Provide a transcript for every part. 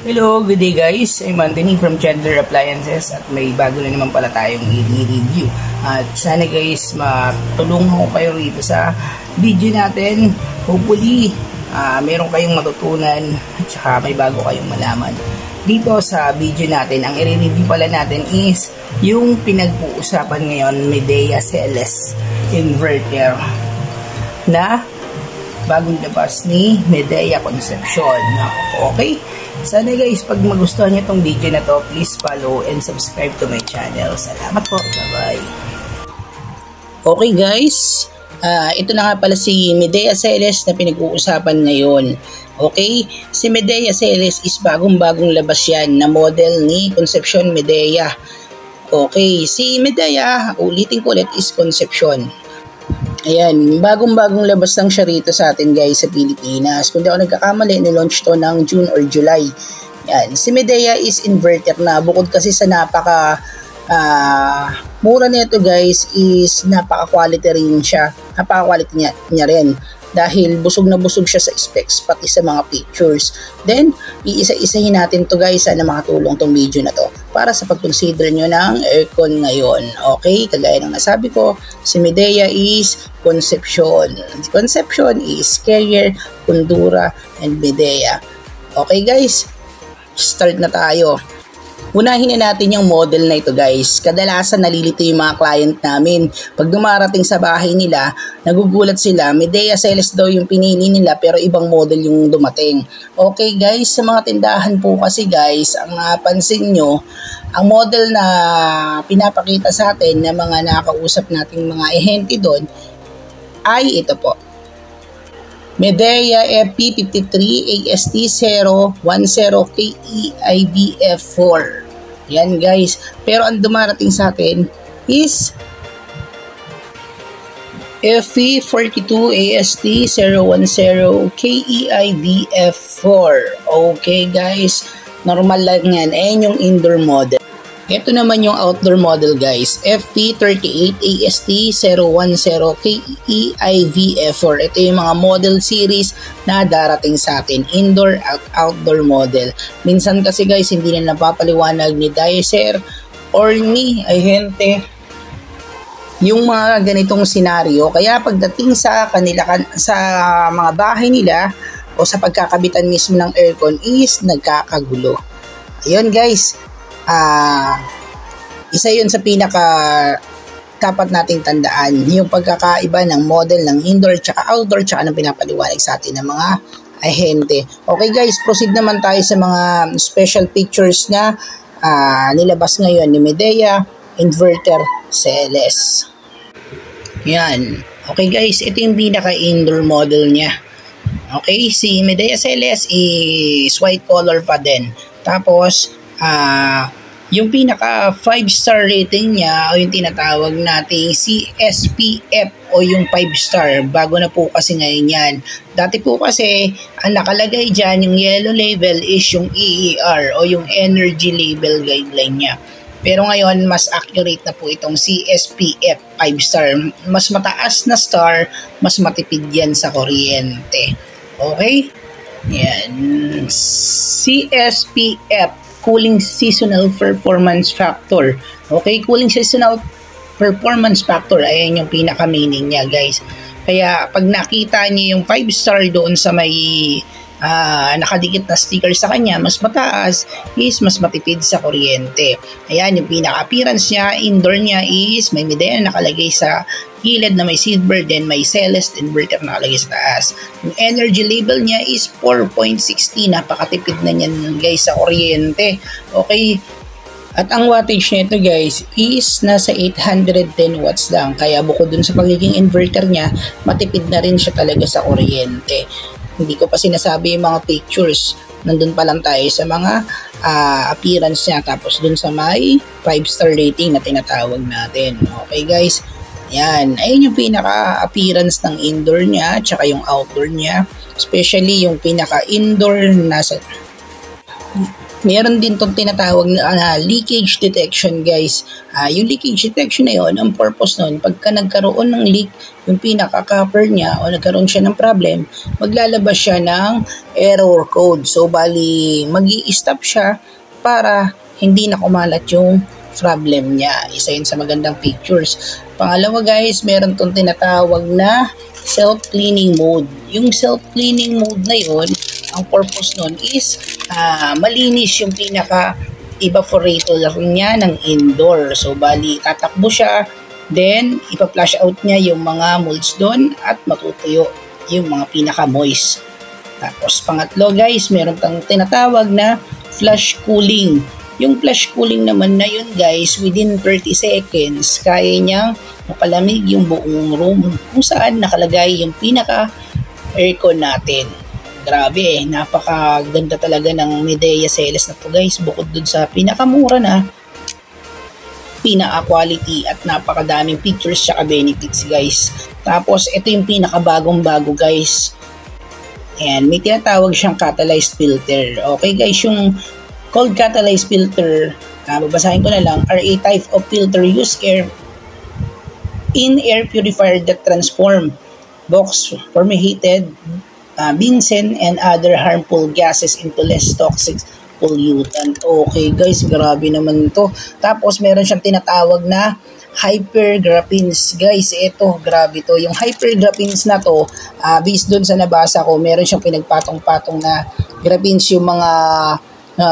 Hello, good day guys. I'm Anthony from Chandler Appliances at may bago na naman pala tayong i-review. At sana guys, matulungan ko kayo rito sa video natin. Hopefully, meron kayong matutunan at saka may bago kayong malaman. Dito sa video natin, ang i-review pala natin is yung pinag-uusapan ngayon, Midea CLS Inverter na bagong labas ni Midea Concepcion. Okay? Sana guys, pag magustuhan nyo itong video na to, please follow and subscribe to my channel. Salamat po. Bye-bye. Okay guys, ito na nga pala si Midea CLS na pinag-uusapan ngayon. Okay, si Midea CLS is bagong-bagong labas yan na model ni Concepcion Midea. Okay, si Midea, ulitin ko ulit, is Concepcion. Ayan, bagong-bagong labas lang siya rito sa atin guys sa Pilipinas. Kung di ako nagkakamali, nilaunch to ng June or July. Ayan, si Midea is inverter na. Bukod kasi sa napaka mura nito guys, is napaka-quality rin siya. Napaka-quality niya rin. Dahil busog na busog siya sa specs, pati sa mga pictures. Then, iisa-isahin natin to guys, sana makatulong tong video na to para sa pag-consider nyo ng aircon ngayon. Okay, kagaya ng nasabi ko, si Midea is Concepcion. Concepcion is Carrier, Condura, and Midea. Okay guys, start na tayo. Unahin na natin yung model na ito guys. Kadalasan nalilito yung mga client namin. Pag dumarating sa bahay nila, nagugulat sila, Midea CLS daw yung pinili nila pero ibang model yung dumating. Okay guys, sa mga tindahan po kasi guys, ang napansin nyo, ang model na pinapakita sa atin na mga nakausap nating mga ehente doon ay ito po. Midea FP53 AST010KEIVF4. Yan guys. Pero ang dumarating sa atin is FP42 AST010KEIVF4. Okay guys. Normal lang yan. Ayan yung indoor model. Ito naman yung outdoor model guys, FP38 AST010KEIVF4. Ito yung mga model series na darating sa atin, indoor at outdoor model. Minsan kasi guys, hindi na napapaliwanag ni Dicer or ni ahente yung mga ganitong senaryo. Kaya pagdating sa kanila, sa mga bahay nila o sa pagkakabitan mismo ng aircon is nagkakagulo. Ayun guys, isa yun sa pinaka dapat nating tandaan, yung pagkakaiba ng model ng indoor tsaka outdoor tsaka ng pinapaliwanag sa atin ng mga ahente. Okay guys, proceed naman tayo sa mga special pictures na nilabas ngayon ni Midea Inverter CLS. Yan. Okay guys, ito yung pinaka indoor model niya. Okay, si Midea CLS is white color pa din. Tapos yung pinaka 5-star rating niya o yung tinatawag nating CSPF o yung 5-star, bago na po kasi ngayon yan. Dati po kasi ang nakalagay dyan, yung yellow label is yung EER o yung Energy Label Guideline niya. Pero ngayon mas accurate na po itong CSPF 5-star. Mas mataas na star, mas matipid yan sa kuryente. Okay? Yan. CSPF, Cooling Seasonal Performance Factor. Okay, Cooling Seasonal Performance Factor, ayan yung pinaka-meaning niya guys. Kaya pag nakita niyo yung 5-star doon sa may nakadikit na sticker sa kanya, mas mataas is mas matipid sa kuryente. Ayan yung pinaka-appearance niya. Indoor niya is may Midea na nakalagay sa gilid na may silver, then may Celeste inverter na nakalagay sa taas. Yung energy label niya is 4.60, napakatipid na niyan guys sa kuryente. Okay, at ang wattage nito guys is nasa 810 watts lang. Kaya bukod dun sa pagiging inverter niya, matipid na rin siya talaga sa kuryente. Hindi ko pa sinasabi yung mga pictures. Nandun pa lang tayo sa mga appearance niya. Tapos dun sa may 5-star rating na tinatawag natin. Okay guys. Yan. Ayun yung pinaka-appearance ng indoor niya. Tsaka yung outdoor niya. Especially yung pinaka-indoor Meron din itong tinatawag na leakage detection guys. Yung leakage detection na yun, ang purpose nun, pagka nagkaroon ng leak, yung pinaka-copper niya o nagkaroon siya ng problem, maglalabas siya ng error code. So bali, mag-i-stop siya para hindi na kumalat yung problem niya. Isa yun sa magandang pictures. Pangalawa guys, meron itong tinatawag na self-cleaning mode. Yung self-cleaning mode na yun, ang purpose nun is malinis yung pinaka-evaporator niya ng indoor. So, bali, tatakbo siya, then, ipa-flush out niya yung mga molds doon at matutuyo yung mga pinaka-moist. Tapos, pangatlo guys, meron tang tinatawag na flash cooling. Yung flash cooling naman na yun guys, within 30 seconds, kaya niyang mapalamig yung buong room kung saan nakalagay yung pinaka-aircon natin. Grabe napakaganda talaga ng Midea Celeste na to guys, bukod dun sa pinakamura na pinaka-quality at napakadaming pictures tsaka benefits guys. Tapos ito yung pinakabagong bago guys, and may tinatawag siyang catalyzed filter. Okay guys, yung cold catalyzed filter, babasahin ko na lang, are a type of filter used in air purifier that transform box formated benzene and other harmful gases into less toxic pollutant. Okay guys, grabe naman to. Tapos meron siyang tinatawag na hypergraphene guys. Ito, grabe to. Yung hypergraphene na to, based dun sa nabasa ko, meron siyang pinagpatong-patong na graphenes, yung mga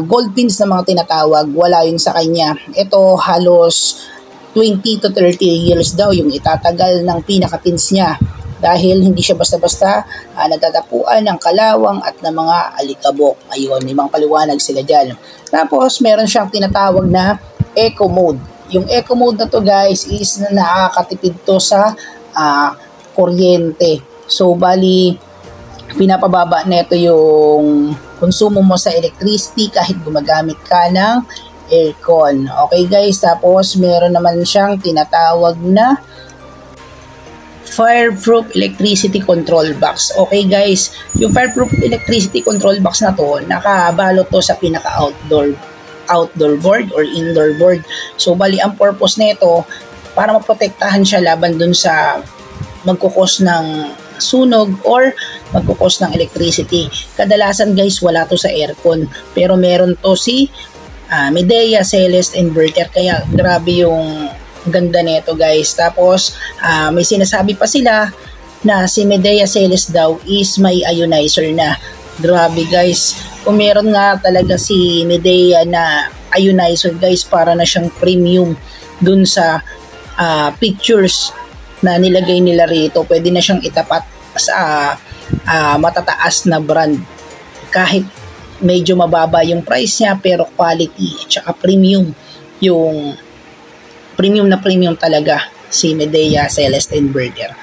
gold pins na mga tinatawag, wala yun sa kanya. Ito halos 20 to 30 years daw yung itatagal ng pinaka-pins niya, dahil hindi siya basta-basta natatapuan ng kalawang at ng mga alikabok. Ayun, may mga paliwanag sila dyan. Tapos, meron siyang tinatawag na eco mode. Yung eco mode na to guys is nakakatipid to sa kuryente. So, bali, pinapababa neto yung konsumo mo sa electricity kahit gumagamit ka ng aircon. Okay guys, tapos meron naman siyang tinatawag na fireproof electricity control box. Okay guys, yung fireproof electricity control box na to, nakabalot to sa outdoor board or indoor board. So bali ang purpose nito, para maprotektahan siya laban dun sa magkukos ng sunog or magkukos ng electricity. Kadalasan guys, wala to sa aircon, pero meron to si Midea Celeste inverter, kaya grabe yung ganda nito guys. Tapos may sinasabi pa sila na si Midea Celeste daw is may ionizer na. Grabe guys, kung meron nga talaga si Midea na ionizer guys, para na siyang premium dun sa pictures na nilagay nila rito. Pwede na siyang itapat sa matataas na brand, kahit medyo mababa yung price niya, pero quality at saka premium, yung premium talaga si Midea Celeste inverter.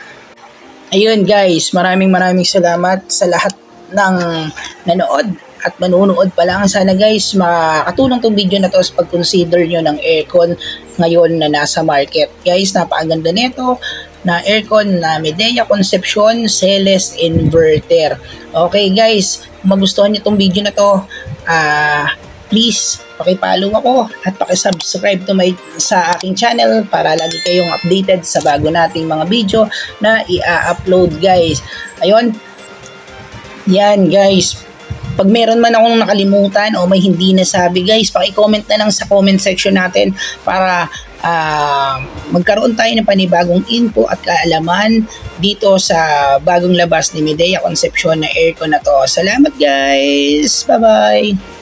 Ayun guys, maraming salamat sa lahat ng nanood at manunood pa lang. Sana guys, makatulong tong video na to sa pag-consider nyo ng aircon ngayon na nasa market. Guys, napakaganda nito na aircon na Midea Concepcion Celeste inverter. Okay guys, kung magustuhan nyo tong video na to, please paki-follow ako at paki-subscribe sa aking channel para lagi kayong updated sa bago nating mga video na i-upload guys. Ayun, yan guys, pag meron man akong nakalimutan o may hindi nasabi guys, paki-comment na lang sa comment section natin para magkaroon tayo ng panibagong info at kaalaman dito sa bagong labas ni Midea Concepcion na aircon na to. Salamat guys, bye bye.